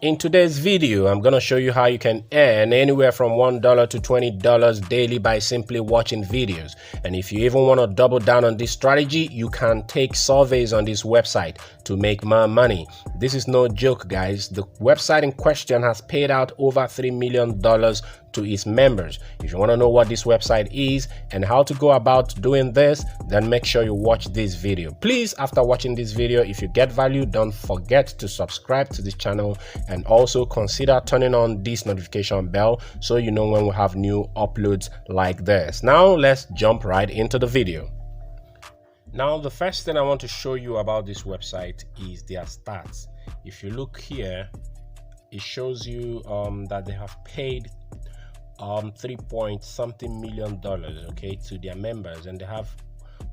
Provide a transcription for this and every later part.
In today's video, I'm going to show you how you can earn anywhere from $1 to $20 daily by simply watching videos. And if you even want to double down on this strategy, you can take surveys on this website to make more money. This is no joke, guys. The website in question has paid out over $3 million to its members. If you want to know what this website is and how to go about doing this, then make sure you watch this video. Please, after watching this video, if you get value, don't forget to subscribe to this channel and also consider turning on this notification bell so you know when we have new uploads like this. Now let's jump right into the video. Now the first thing I want to show you about this website is their stats. If you look here, it shows you that they have paid 3-point-something million dollars, okay, to their members, and they have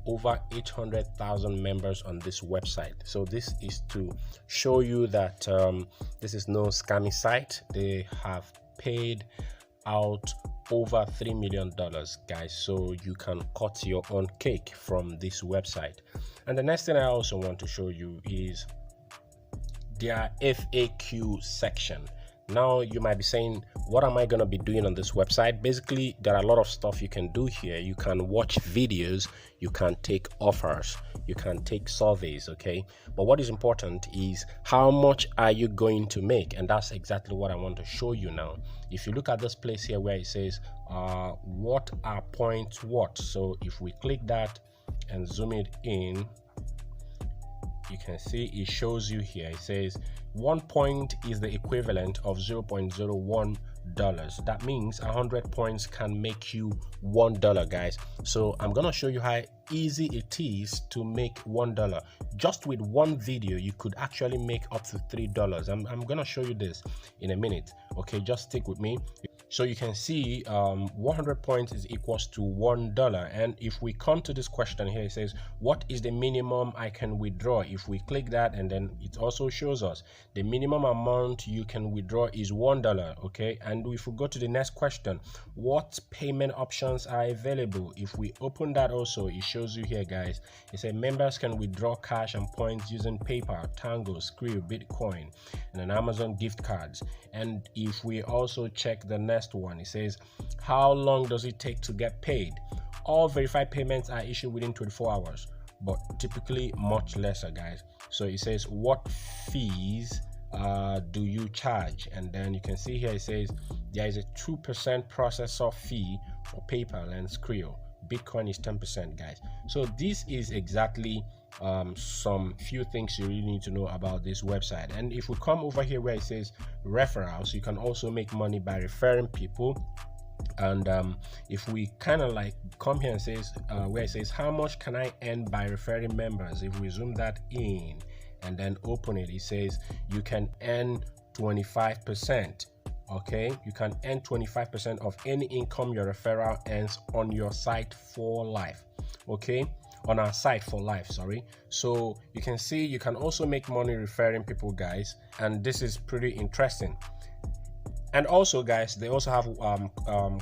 over 800,000 members on this website. So this is to show you that this is no scammy site. They have paid out over $3 million, guys, so you can cut your own cake from this website. And the next thing I also want to show you is their FAQ section. Now you might be saying, what am I going to be doing on this website? Basically, there are a lot of stuff you can do here. You can watch videos, you can take offers, you can take surveys, okay? But what is important is how much are you going to make? And that's exactly what I want to show you now. If you look at this place here where it says what are points what, so if we click that and zoom it in, you can see it shows you here. It says 1 point is the equivalent of $0.01. That means 100 points can make you $1, guys. So I'm gonna show you how easy it is to make $1. Just with one video, you could actually make up to $3. I'm gonna show you this in a minute, okay? Just stick with me. So you can see 100 points is equals to $1. And if we come to this question here, it says, what is the minimum I can withdraw? If we click that, and then it also shows us the minimum amount you can withdraw is $1, okay? And if we go to the next question, what payment options are available? If we open that also, it shows you here, guys. It says members can withdraw cash and points using PayPal, Tango, Skrill, Bitcoin, and an Amazon gift cards. And if we also check the next one, it says, how long does it take to get paid? All verified payments are issued within 24 hours, but typically much lesser, guys. So it says, what fees do you charge? And then you can see here it says there is a 2% processor fee for PayPal and Skrill. Bitcoin is 10%, guys. So this is exactly some few things you really need to know about this website. And if we come over here where it says referrals, you can also make money by referring people. And if we kind of like come here and says where it says how much can I earn by referring members, if we zoom that in and then open it, it says you can earn 25%. Okay, you can earn 25% of any income your referral earns on your site for life. Okay, on our site for life, sorry. So you can see you can also make money referring people, guys, and this is pretty interesting. And also, guys, they also have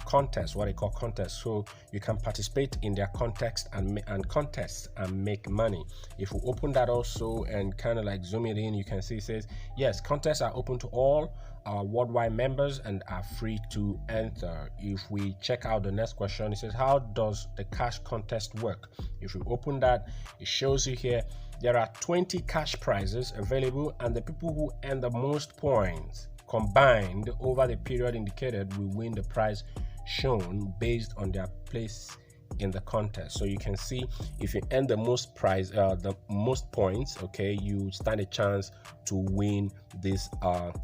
contests, what they call contests, so you can participate in their contests and make money. If we open that also and kind of like zoom it in, you can see it says yes, contests are open to all worldwide members and are free to enter. If we check out the next question, it says how does the cash contest work? If we open that, it shows you here there are 20 cash prizes available, and the people who earn the most points combined over the period indicated will win the prize shown based on their place in the contest. So you can see if you earn the most prize, the most points, okay, you stand a chance to win these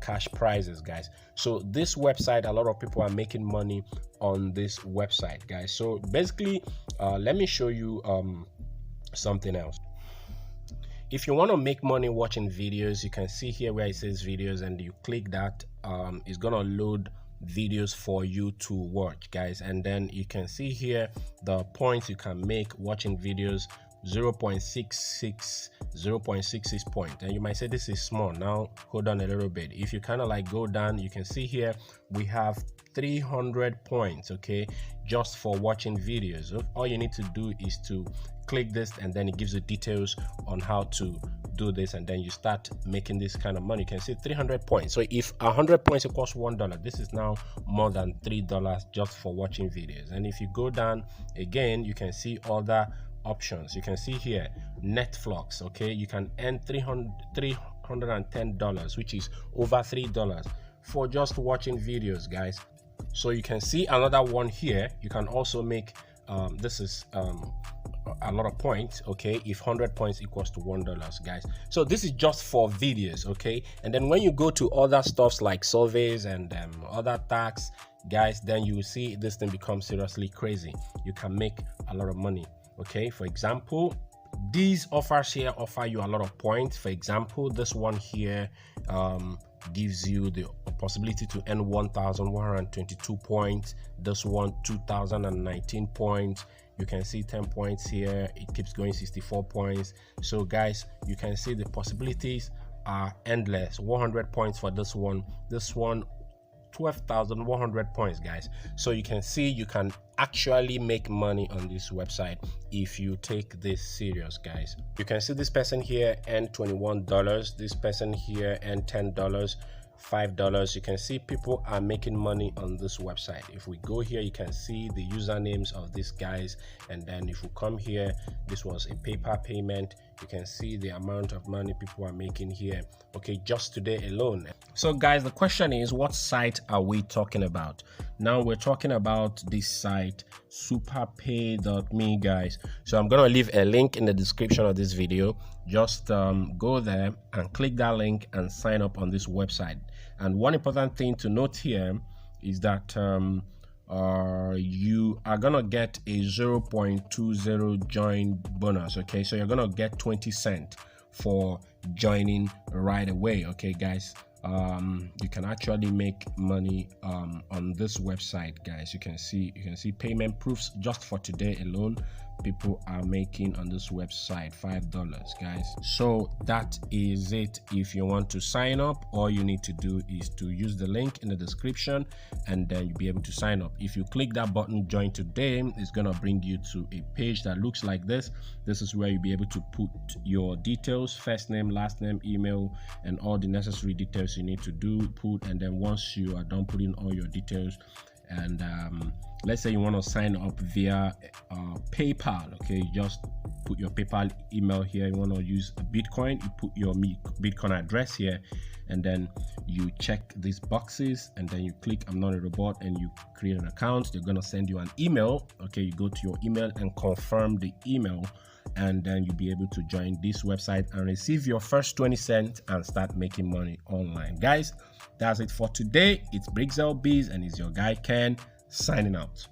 cash prizes, guys. So this website, a lot of people are making money on this website, guys. So basically, let me show you something else. If you want to make money watching videos, you can see here where it says videos, and you click that, it's gonna load videos for you to watch, guys. And then you can see here the points you can make watching videos 0.66 point. And you might say this is small. Now hold on a little bit. If you kind of like go down, you can see here we have 300 points, okay, just for watching videos. So all you need to do is to click this, and then it gives you details on how to do this, and then you start making this kind of money. You can see 300 points. So if 100 points equals $1, this is now more than $3 just for watching videos. And if you go down again, you can see other options. You can see here Netflix, okay, you can earn $310, which is over $3 for just watching videos, guys. So you can see another one here. You can also make this is a lot of points, okay, if 100 points equals to $1, guys. So this is just for videos, okay. And then when you go to other stuffs like surveys and other tags, guys, then you will see this thing becomes seriously crazy. You can make a lot of money, okay. For example, these offers here offer you a lot of points. For example, this one here gives you the possibility to earn 1,122 points. This one 2,019 points. You can see 10 points here. It keeps going, 64 points. So guys, you can see the possibilities are endless. 100 points for this one 12,100 points, guys. So you can see you can actually make money on this website if you take this serious, guys. You can see this person here earned $21, this person here earned $10, $5. You can see people are making money on this website. If we go here, you can see the usernames of these guys, and then if we come here, this was a PayPal payment. You can see the amount of money people are making here, okay, just today alone. So guys, the question is, what site are we talking about? Now we're talking about this site, superpay.me, guys. So I'm gonna leave a link in the description of this video. Just go there and click that link and sign up on this website. And one important thing to note here is that you are gonna get a 0.20 join bonus, okay. So you're gonna get 20 cents for joining right away, okay, guys. You can actually make money on this website, guys. You can see payment proofs just for today alone. People are making on this website $5, guys. So that is it. If you want to sign up, all you need to do is to use the link in the description, and then you'll be able to sign up. If you click that button, join today, it's gonna bring you to a page that looks like this. This is where you'll be able to put your details, first name, last name, email, and all the necessary details you need to put. And then once you are done putting all your details, and let's say you want to sign up via PayPal, okay, you just put your PayPal email here. You want to use a Bitcoin, you put your Bitcoin address here, and then you check these boxes, and then you click I'm not a robot, and you create an account. They're going to send you an email, okay. You go to your email and confirm the email, and then you'll be able to join this website and receive your first 20 cents and start making money online, guys. That's it for today. It's Brigxel Biz, and it's your guy Ken signing out.